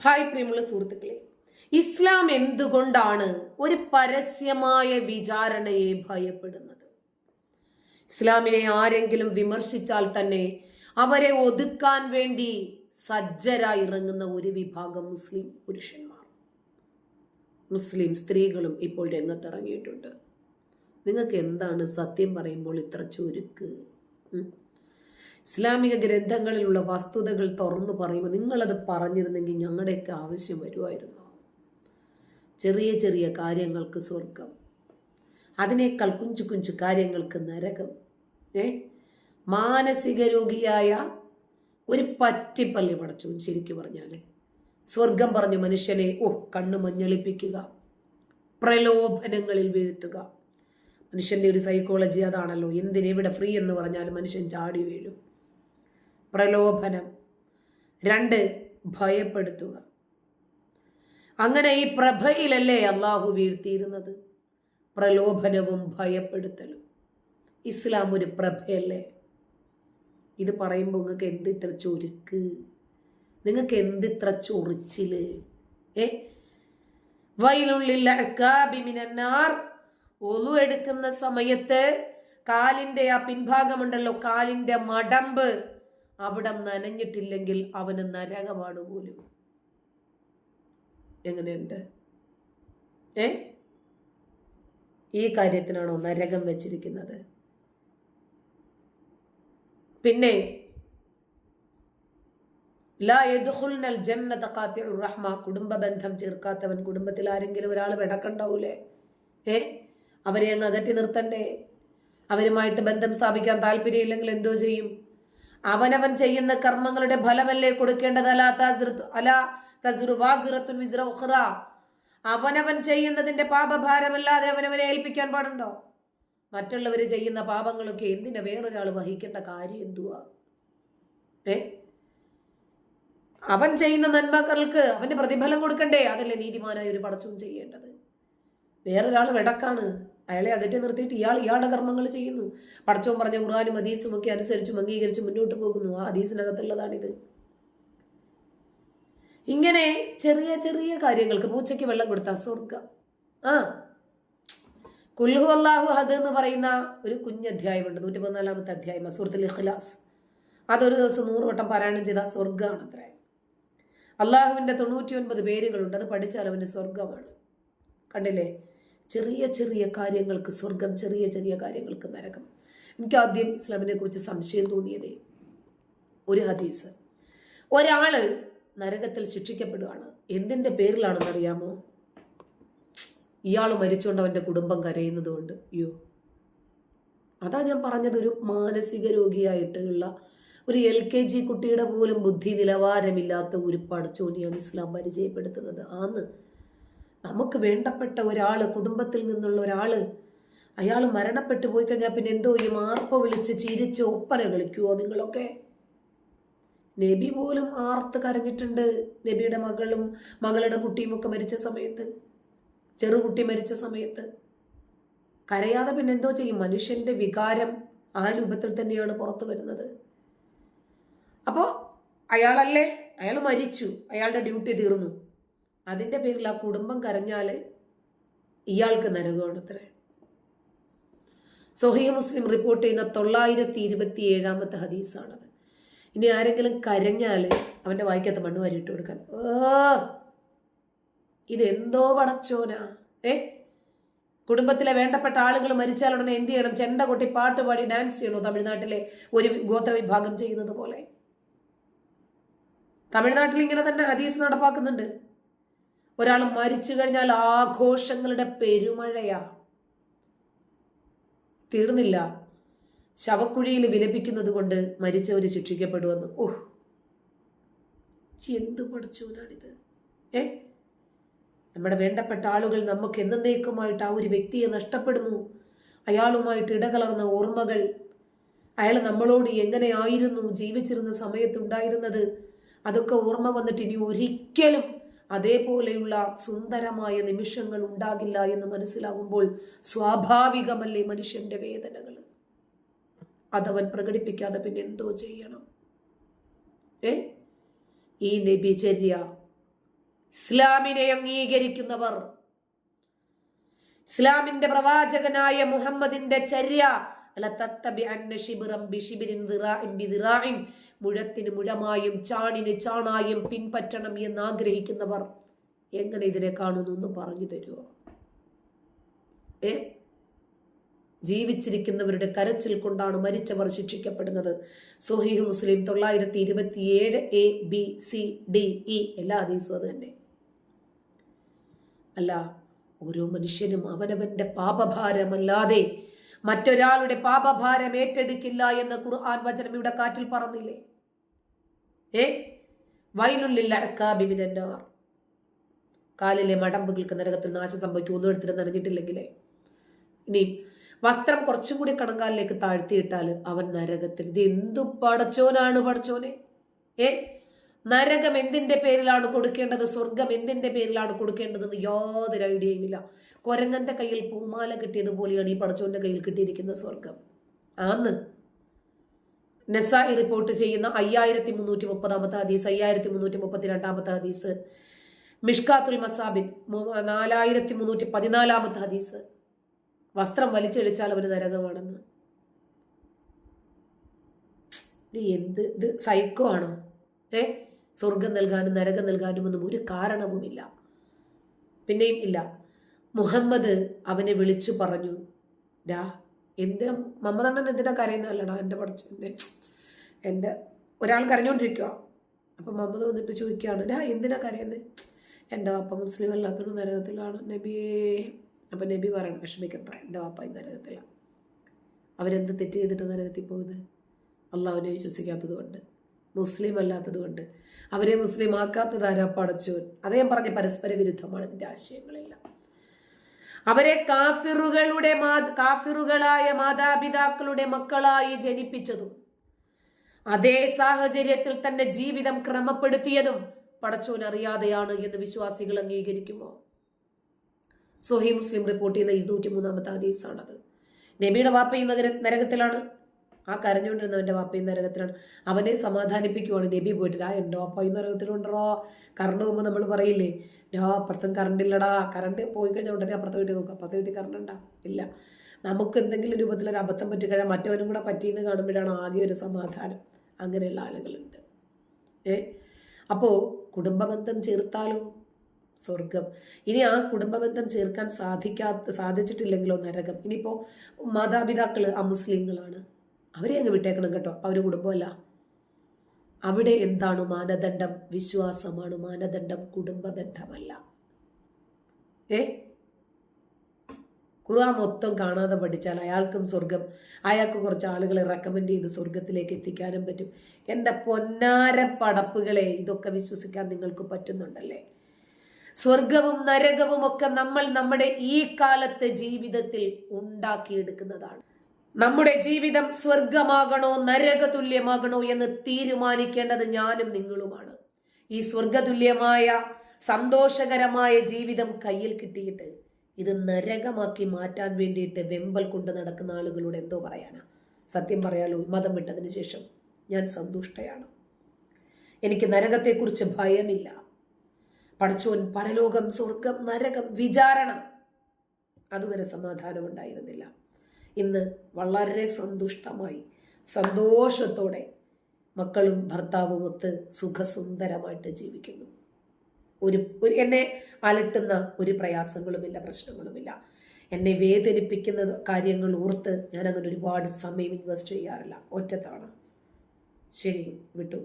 Hi പ്രിയമുള്ള സുഹൃത്തുക്കളെ, ഇസ്ലാം എന്തുകൊണ്ടാണ് ഒരു പരസ്യമായ വിചാരണയെ ഭയപ്പെടുന്നത്? ഇസ്ലാമിനെ ആരെങ്കിലും വിമർശിച്ചാൽ തന്നെ അവരെ ഒതുക്കാൻ വേണ്ടി സജ്ജരായി ഇറങ്ങുന്ന ഒരു വിഭാഗം മുസ്ലിം പുരുഷന്മാർ, മുസ്ലിം സ്ത്രീകളും ഇപ്പോൾ രംഗത്തിറങ്ങിയിട്ടുണ്ട്. നിങ്ങൾക്ക് എന്താണ് സത്യം പറയുമ്പോൾ ഇത്ര ചുരുക്ക്? ഇസ്ലാമിക ഗ്രന്ഥങ്ങളിലുള്ള വസ്തുതകൾ തുറന്നു പറയുമ്പോൾ നിങ്ങളത് പറഞ്ഞിരുന്നെങ്കിൽ ഞങ്ങളുടെയൊക്കെ ആവശ്യം വരുമായിരുന്നു. ചെറിയ ചെറിയ കാര്യങ്ങൾക്ക് സ്വർഗം, അതിനേക്കാൾ കുഞ്ചു കുഞ്ചു കാര്യങ്ങൾക്ക് നരകം. മാനസിക രോഗിയായ ഒരു പറ്റിപ്പള്ളി പടച്ചു ശരിക്കും പറഞ്ഞാല് സ്വർഗം പറഞ്ഞു മനുഷ്യനെ കണ്ണു മഞ്ഞളിപ്പിക്കുക, പ്രലോഭനങ്ങളിൽ വീഴ്ത്തുക. മനുഷ്യന്റെ ഒരു സൈക്കോളജി അതാണല്ലോ. എന്തിനെവിടെ ഫ്രീ എന്ന് പറഞ്ഞാൽ മനുഷ്യൻ ചാടി വീഴും. പ്രലോഭനം. 2, ഭയപ്പെടുത്തുക. അങ്ങനെ ഈ പ്രഭയിലല്ലേ അള്ളാഹു വീഴ്ത്തിയിരുന്നത്? പ്രലോഭനവും ഭയപ്പെടുത്തലും. ഇസ്ലാം ഒരു പ്രഭയല്ലേ? ഇത് പറയുമ്പോൾ നിങ്ങൾക്ക് എന്തിത്ര ചൊരുക്ക്, നിങ്ങൾക്ക് എന്തിത്ര ചൊറിച്ചില്? ഒളു എടുക്കുന്ന സമയത്ത് കാലിന്റെ ആ പിൻഭാഗമുണ്ടല്ലോ, കാലിന്റെ മടമ്പ്, അവിടെ നനഞ്ഞിട്ടില്ലെങ്കിൽ അവന് നരകമാണ് പോലും. എങ്ങനെയുണ്ട്? ഈ കാര്യത്തിനാണോ നരകം വെച്ചിരിക്കുന്നത്? പിന്നെ ലാ യദ്ഖുൽനൽ ജന്നത ഖാതിഉർ റഹ്മ, കുടുംബ ബന്ധം ചേർക്കാത്തവൻ. കുടുംബത്തിൽ ആരെങ്കിലും ഒരാൾ വിടക്കണ്ടാവൂലേ? അവരെ അങ്ങ് അകറ്റി നിർത്തണ്ടേ? അവരുമായിട്ട് ബന്ധം സ്ഥാപിക്കാൻ താല്പര്യമില്ലെങ്കിൽ എന്തോ ചെയ്യും? അവനവൻ ചെയ്യുന്ന കർമ്മങ്ങളുടെ ഫലമല്ലേ കൊടുക്കേണ്ടത്? അവനവൻ ചെയ്യുന്നതിന്റെ പാപഭാരമല്ലാതെ അവനവനെ ഏൽപ്പിക്കാൻ പാടുണ്ടോ? മറ്റുള്ളവർ ചെയ്യുന്ന പാപങ്ങളൊക്കെ എന്തിനാ വേറൊരാൾ വഹിക്കേണ്ട കാര്യം എന്തുവാ? അവൻ ചെയ്യുന്ന നന്മകൾക്ക് അവന്റെ പ്രതിഫലം കൊടുക്കണ്ടേ? അതല്ലേ നീതിമാനായ ഒരു പടച്ചോൻ ചെയ്യേണ്ടത്. വേറൊരാൾ വെടക്കാണ്, അയാളെ അകറ്റി നിർത്തിയിട്ട് ഇയാളുടെ കർമ്മങ്ങൾ ചെയ്യുന്നു. പടച്ചോൻ പറഞ്ഞ ഖുർആനും ഹദീസും ഒക്കെ അനുസരിച്ചും അംഗീകരിച്ച് മുന്നോട്ട് പോകുന്നു. ആ ഹദീസിനകത്തുള്ളതാണിത്. ഇങ്ങനെ ചെറിയ ചെറിയ കാര്യങ്ങൾക്ക്, പൂച്ചയ്ക്ക് വെള്ളം കൊടുത്താൽ സ്വർഗം. ഖുൽ ഹുവല്ലാഹു അഹദ് എന്ന് പറയുന്ന ഒരു കുഞ്ഞധ്യായമുണ്ട്, 114-ാമത്തെ അധ്യായം, സൂറത്തുൽ ഇഖ്ലാസ്. അതൊരു ദിവസം 100 വട്ടം പാരായണം ചെയ്താൽ സ്വർഗമാണ് അത്രേ. അള്ളാഹുവിന്റെ 99 പേരുകളുണ്ട്, അത് പഠിച്ചാൽ അവന് സ്വർഗമാണ്. കണ്ടില്ലേ? ചെറിയ ചെറിയ കാര്യങ്ങൾക്ക് സ്വർഗം, ചെറിയ ചെറിയ കാര്യങ്ങൾക്ക് നരകം. എനിക്ക് ആദ്യം ഇസ്ലാമിനെ കുറിച്ച് സംശയം തോന്നിയതേ ഒരു ഹദീസ്. ഒരാള് നരകത്തിൽ ശിക്ഷിക്കപ്പെടുകയാണ്. എന്തിന്റെ പേരിലാണെന്ന് അറിയാമോ? ഇയാൾ മരിച്ചുകൊണ്ട് അവന്റെ കുടുംബം കരയുന്നത് കൊണ്ട്. അതാ ഞാൻ പറഞ്ഞത്, ഒരു മാനസിക രോഗിയായിട്ടുള്ള ഒരു LKG കുട്ടിയുടെ പോലും ബുദ്ധി നിലവാരമില്ലാത്ത ഒരു പടച്ചോനെയാണ് ഇസ്ലാം പരിചയപ്പെടുത്തുന്നത്. നമുക്ക് വേണ്ടപ്പെട്ട ഒരാള്, കുടുംബത്തിൽ നിന്നുള്ള ഒരാള്, അയാൾ മരണപ്പെട്ടു പോയി കഴിഞ്ഞാൽ പിന്നെ എന്തോ ഈ ആർപ്പ് വിളിച്ച് ചിരിച്ച് ഒപ്പന കളിക്കുവോ നിങ്ങളൊക്കെ? നബി പോലും ആർത്ത് കരഞ്ഞിട്ടുണ്ട്. നബിയുടെ മകളുടെ കുട്ടിയും ഒക്കെ മരിച്ച സമയത്ത്, ചെറുകുട്ടി മരിച്ച സമയത്ത് കരയാതെ പിന്നെ എന്തോ ചെയ്യും? മനുഷ്യന്റെ വികാരം ആ രൂപത്തിൽ തന്നെയാണ് പുറത്തു വരുന്നത്. അപ്പോ അയാൾ മരിച്ചു, അയാളുടെ ഡ്യൂട്ടി തീർന്നു. അതിന്റെ പേരിൽ ആ കുടുംബം കരഞ്ഞാല് ഇയാൾക്ക് നരകമാണ് അത്രേ. സ്വഹീഹ് മുസ്ലിം റിപ്പോർട്ട് ചെയ്യുന്ന 927-ാമത്തെ ഹദീസാണത്. ഇനി ആരെങ്കിലും കരഞ്ഞാല് അവന്റെ വായിക്കകത്ത് മണ്ണ് വാരിയിട്ട് കൊടുക്കാൻ. ഇതെന്തോ പടച്ചോനാ? കുടുംബത്തിലെ വേണ്ടപ്പെട്ട ആളുകൾ മരിച്ചാൽ ഉടനെ എന്ത് ചെയ്യണം? ചെണ്ട കൊട്ടി പാട്ട് പാടി ഡാൻസ് ചെയ്യണോ? തമിഴ്നാട്ടിലെ ഒരു ഗോത്രവിഭാഗം ചെയ്യുന്നത് പോലെ. തമിഴ്നാട്ടിൽ ഇങ്ങനെ തന്നെ ഹദീസ് നടപ്പാക്കുന്നുണ്ട്. ഒരാൾ മരിച്ചു കഴിഞ്ഞാൽ ആഘോഷങ്ങളുടെ പെരുമഴയാ. തീർന്നില്ല, ശവക്കുഴിയിൽ വിലപിക്കുന്നത് കൊണ്ട് മരിച്ചവര് ശിക്ഷിക്കപ്പെടുവെന്ന്. എന്തു പഠിച്ചവനാണിത്? നമ്മുടെ വേണ്ടപ്പെട്ട ആളുകൾ നമുക്ക് എന്നേക്കുമായിട്ട് ആ ഒരു വ്യക്തിയെ നഷ്ടപ്പെടുന്നു. അയാളുമായിട്ട് ഇടകലർന്ന ഓർമ്മകൾ, അയാൾ നമ്മളോട് എങ്ങനെയായിരുന്നു ജീവിച്ചിരുന്ന സമയത്തുണ്ടായിരുന്നത്, അതൊക്കെ ഓർമ്മ വന്നിട്ട് ഇനി ഒരിക്കലും അതേപോലെയുള്ള സുന്ദരമായ നിമിഷങ്ങൾ ഉണ്ടാകില്ല എന്ന് മനസ്സിലാകുമ്പോൾ സ്വാഭാവികമല്ലേ മനുഷ്യന്റെ വേദനകൾ? അതവൻ പ്രകടിപ്പിക്കാതെ പിന്നെ എന്തോ ചെയ്യണം? ഈ നബിചര്യ ഇസ്ലാമിനെ അംഗീകരിക്കുന്നവർ, ഇസ്ലാമിന്റെ പ്രവാചകനായ മുഹമ്മദിന്റെ ചര്യ മുഴത്തിന് മുഴമായും ചാണിന് ചാണായും പിൻപറ്റണം എന്ന് ആഗ്രഹിക്കുന്നവർ എങ്ങനെ ഇതിനെ കാണുന്നു എന്ന് പറഞ്ഞു തരുമോ? ജീവിച്ചിരിക്കുന്നവരുടെ കരച്ചിൽ കൊണ്ടാണ് മരിച്ചവർ ശിക്ഷിക്കപ്പെടുന്നത്. സ്വഹീഹ് മുസ്ലിം 927 ABCDE എല്ലാ ഹദീസും അത് തന്നെ. അല്ല, ഓരോ മനുഷ്യനും അവനവന്റെ പാപഭാരമല്ലാതെ മറ്റൊരാളുടെ പാപഭാരം ഏറ്റെടുക്കില്ല എന്ന് ഖുർആൻ വചനം ഇവിടെ കാറ്റിൽ പറന്നില്ലേ? വൈലുല്ലിൽ അഅ്ഖാബി മിനന്നാർ, കാലിലെ മടമ്പുകൾക്ക് നരകത്തിൽ നാശം സംഭവിക്കും. ഒന്നും എടുത്തിട്ട് നനഞ്ഞിട്ടില്ലെങ്കിലേ. ഇനി വസ്ത്രം കുറച്ചും കൂടി കണങ്കാലിലേക്ക് താഴ്ത്തിയിട്ടാൽ അവൻ നരകത്തിൽ. ഇത് എന്തു പടച്ചോനാണ് പടച്ചോനെ? നരകം എന്തിന്റെ പേരിലാണ് കൊടുക്കേണ്ടത്, സ്വർഗം എന്തിന്റെ പേരിലാണ് കൊടുക്കേണ്ടതെന്ന് യാതൊരു ഐഡിയയും ഇല്ല. കൊരങ്ങന്റെ കയ്യിൽ പൂമാല കിട്ടിയതുപോലെയാണ് ഈ പടച്ചോന്റെ കയ്യിൽ കിട്ടിയിരിക്കുന്ന സ്വർഗം. ആന്ന് നസായി റിപ്പോർട്ട് ചെയ്യുന്ന 5330 ഹദീസ്, 5332 ഹദീസ്, മിഷ്കാത്തുൽ മസാബിൻ 4314 ഹദീസ്, വസ്ത്രം വലിച്ചെഴിച്ചാൽ അവന് നരകമാണെന്ന്. ഇത് സൈക്കോ ആണോ? സ്വർഗം നൽകാനും നരകം നൽകാനും ഒന്നും ഒരു കാരണവുമില്ല. പിന്നെയും ഇല്ല, മുഹമ്മദ് അവനെ വിളിച്ചു പറഞ്ഞു, എന്തിനാ മമ്മദണ്ണൻ എന്തിനാ കരയുന്നല്ലടാ എൻ്റെ പഠിച്ചോൻ്റെ എൻ്റെ ഒരാൾ കരഞ്ഞോണ്ടിരിക്കുക. അപ്പൊ മുഹമ്മദ് വന്നിട്ട് ചോദിക്കുകയാണ്, എന്തിനാ കരയുന്നത്? എൻ്റെ വാപ്പ മുസ്ലിം അല്ലാത്തതുകൊണ്ട് നരകത്തിലാണ് നബിയേ. അപ്പൊ നബി പറയണം, വിഷമിക്കണ്ട, എൻ്റെ വാപ്പ ഈ നരകത്തിലാണ്. അവരെന്ത് തെറ്റ് ചെയ്തിട്ട് നരകത്തിൽ പോകുന്നത്? അള്ളാഹുവിനെ വിശ്വസിക്കാത്തത് കൊണ്ട്, മുസ്ലിം അല്ലാത്തത് കൊണ്ട്. അവരെ മുസ്ലിം ആക്കാത്തതാരാ? പടച്ചോൻ. അദ്ദേഹം പറഞ്ഞ പരസ്പര വിരുദ്ധമാണ് ഇതിന്റെ ആശയങ്ങളെല്ലാം. അവരെ കാഫിറുകളായ മാതാപിതാക്കളുടെ മക്കളായി ജനിപ്പിച്ചതും അതേ സാഹചര്യത്തിൽ തന്നെ ജീവിതം ക്രമപ്പെടുത്തിയതും പടച്ചോൻ അറിയാതെയാണ് എന്ന് വിശ്വാസികൾ അംഗീകരിക്കുമോ? സ്വഹീഹ് മുസ്ലിം റിപ്പോർട്ട് ചെയ്യുന്ന 203 ഹദീസാണത്. നബിയുടെ വാപ്പയും നരകത്തിലാണ്. ആ കരഞ്ഞുകൊണ്ടിരുന്നവന്റെ വാപ്പയും നരകത്തിലാണ്. അവനെ സമാധാനിപ്പിക്കുവാണ് നബി പോയിട്ട്, എൻ്റെ വാപ്പയും നരകത്തിലുണ്ടോ? കറണ്ട് പോകുമ്പോൾ നമ്മൾ പറയില്ലേ, അപ്പുറത്തും കറണ്ടില്ലടാ, കറണ്ട് പോയി കഴിഞ്ഞാൽ ഉടനെ അപ്പുറത്തെ വീട്ടിൽ നോക്കുക, അപ്പുറത്തെ വീട്ടിൽ കറണ്ട് ഉണ്ടാ ഇല്ല. നമുക്ക് എന്തെങ്കിലും രൂപത്തിലൊരു അബദ്ധം പറ്റിക്കഴിഞ്ഞാൽ മറ്റവനും കൂടെ പറ്റിയെന്ന് കാണുമ്പോഴാണ് ആകെ ഒരു സമാധാനം. അങ്ങനെയുള്ള ആളുകളുണ്ട്. അപ്പോ കുടുംബബന്ധം ചേർത്താലോ സ്വർഗം. ഇനി ആ കുടുംബബന്ധം ചേർക്കാൻ സാധിച്ചിട്ടില്ലെങ്കിലോ നരകം. ഇനിയിപ്പോ മാതാപിതാക്കള് അമുസ്ലിങ്ങളാണ്, അവരെ അങ്ങ് വിട്ടേക്കണം കേട്ടോ, അവര് കുടുംബമല്ല. അവിടെ എന്താണ് മാനദണ്ഡം? വിശ്വാസമാണ് മാനദണ്ഡം, കുടുംബ ബന്ധമല്ല. ഖുർആൻ മൊത്തം കാണാതെ പഠിച്ചാൽ അയാൾക്കും സ്വർഗം, അയാൾക്ക് കുറച്ച് ആളുകളെ റെക്കമെൻഡ് ചെയ്ത് സ്വർഗത്തിലേക്ക് എത്തിക്കാനും പറ്റും. എൻ്റെ പൊന്നാര പടപ്പുകളെ, ഇതൊക്കെ വിശ്വസിക്കാൻ നിങ്ങൾക്ക് പറ്റുന്നുണ്ടല്ലേ? സ്വർഗവും നരകവും ഒക്കെ നമ്മൾ നമ്മുടെ ഈ കാലത്തെ ജീവിതത്തിൽ ഉണ്ടാക്കിയെടുക്കുന്നതാണ്. നമ്മുടെ ജീവിതം സ്വർഗമാകണോ നരകതുല്യമാകണോ എന്ന് തീരുമാനിക്കേണ്ടത് ഞാനും നിങ്ങളുമാണ്. ഈ സ്വർഗതുല്യമായ സന്തോഷകരമായ ജീവിതം കയ്യിൽ കിട്ടിയിട്ട് ഇത് നരകമാക്കി മാറ്റാൻ വേണ്ടിയിട്ട് വെമ്പൽ കൊണ്ട് നടക്കുന്ന ആളുകളോട് എന്തോ പറയാനാ? സത്യം പറയാലോ, മതം വിട്ടതിന് ശേഷം ഞാൻ സന്തുഷ്ടയാണ്. എനിക്ക് നരകത്തെക്കുറിച്ച് ഭയമില്ല. പടച്ചോൻ പരലോകം, സ്വർഗം, നരകം, വിചാരണ, അതുവരെ സമാധാനം ഉണ്ടായിരുന്നില്ല. ഇന്ന് വളരെ സന്തുഷ്ടമായി സന്തോഷത്തോടെ മക്കളും ഭർത്താവും ഒത്ത് സുഖസുന്ദരമായിട്ട് ജീവിക്കുന്നു. ഒരു എന്നെ അലട്ടുന്ന ഒരു പ്രയാസങ്ങളുമില്ല, പ്രശ്നങ്ങളുമില്ല. എന്നെ വേദനിപ്പിക്കുന്ന കാര്യങ്ങൾ ഓർത്ത് ഞാൻ അങ്ങനെ ഒരുപാട് സമയം ഇൻവെസ്റ്റ് ചെയ്യാറില്ല. ഒറ്റത്തവണ ശരി വിട്ടു.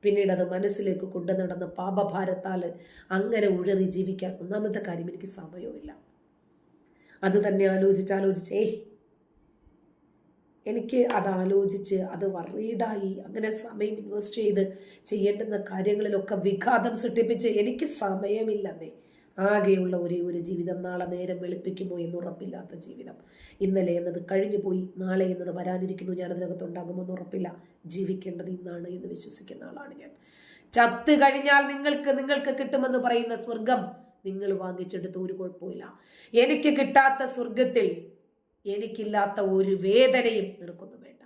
പിന്നീട് അത് മനസ്സിലേക്ക് കൊണ്ടു നടന്ന പാപഭാരത്താൽ അങ്ങനെ ഉഴറി ജീവിക്കാൻ ഒന്നാമത്തെ കാര്യം എനിക്ക് സമയവുമില്ല. അത് തന്നെ ആലോചിച്ച് എനിക്ക് ആലോചിച്ച് അത് വറീഡായി അങ്ങനെ സമയം ഇൻവെസ്റ്റ് ചെയ്ത് ചെയ്യേണ്ടുന്ന കാര്യങ്ങളിലൊക്കെ വിഘാതം സൃഷ്ടിപ്പിച്ച് എനിക്ക് സമയമില്ലെന്നേ. ആകെയുള്ള ഒരു ജീവിതം, നാളെ നേരം വെളുപ്പിക്കുമോ എന്നുറപ്പില്ലാത്ത ജീവിതം. ഇന്നലെ എന്നത് കഴിഞ്ഞു പോയി, നാളെ എന്നത് വരാനിരിക്കുന്നു, ഞാൻ അതിനകത്തുണ്ടാകുമെന്ന് ഉറപ്പില്ല. ജീവിക്കേണ്ടത് ഇന്നാണ് എന്ന് വിശ്വസിക്കുന്ന ആളാണ് ഞാൻ. ചത്ത് കഴിഞ്ഞാൽ നിങ്ങൾക്ക് കിട്ടുമെന്ന് പറയുന്ന സ്വർഗം നിങ്ങൾ വാങ്ങിച്ചെടുത്ത് ഒരു കുഴപ്പമില്ല. എനിക്ക് കിട്ടാത്ത സ്വർഗത്തിൽ എനിക്കില്ലാത്ത ഒരു വേദനയും നിനക്കൊന്നും വേണ്ട.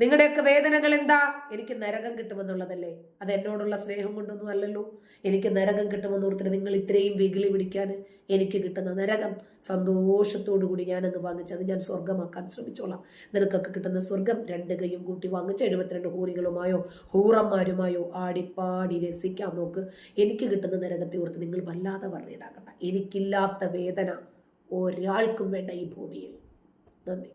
നിങ്ങളുടെയൊക്കെ വേദനകൾ എന്താ? എനിക്ക് നരകം കിട്ടുമെന്നുള്ളതല്ലേ? അത് എന്നോടുള്ള സ്നേഹം കൊണ്ടൊന്നും അല്ലല്ലോ. എനിക്ക് നരകം കിട്ടുമെന്ന് ഓർത്തിട്ട് നിങ്ങൾ ഇത്രയും വെകിളി പിടിക്കാൻ എനിക്ക് കിട്ടുന്ന നരകം സന്തോഷത്തോടു കൂടി ഞാനങ്ങ് വാങ്ങിച്ചത് ഞാൻ സ്വർഗമാക്കാൻ ശ്രമിച്ചോളാം. നിനക്കൊക്കെ കിട്ടുന്ന സ്വർഗം 2 കൈയും കൂട്ടി വാങ്ങിച്ച് 72 ഹൂറികളുമായോ ഹൂറന്മാരുമായോ ആടിപ്പാടി രസിക്കാൻ നോക്ക്. എനിക്ക് കിട്ടുന്ന നരകത്തെ ഓർത്ത് നിങ്ങൾ വല്ലാതെ പറഞ്ഞിടാക്കണ്ട. എനിക്കില്ലാത്ത വേദന ഒരാൾക്കും വേണ്ട ഈ ഭൂമിയിൽ. നന്ദി.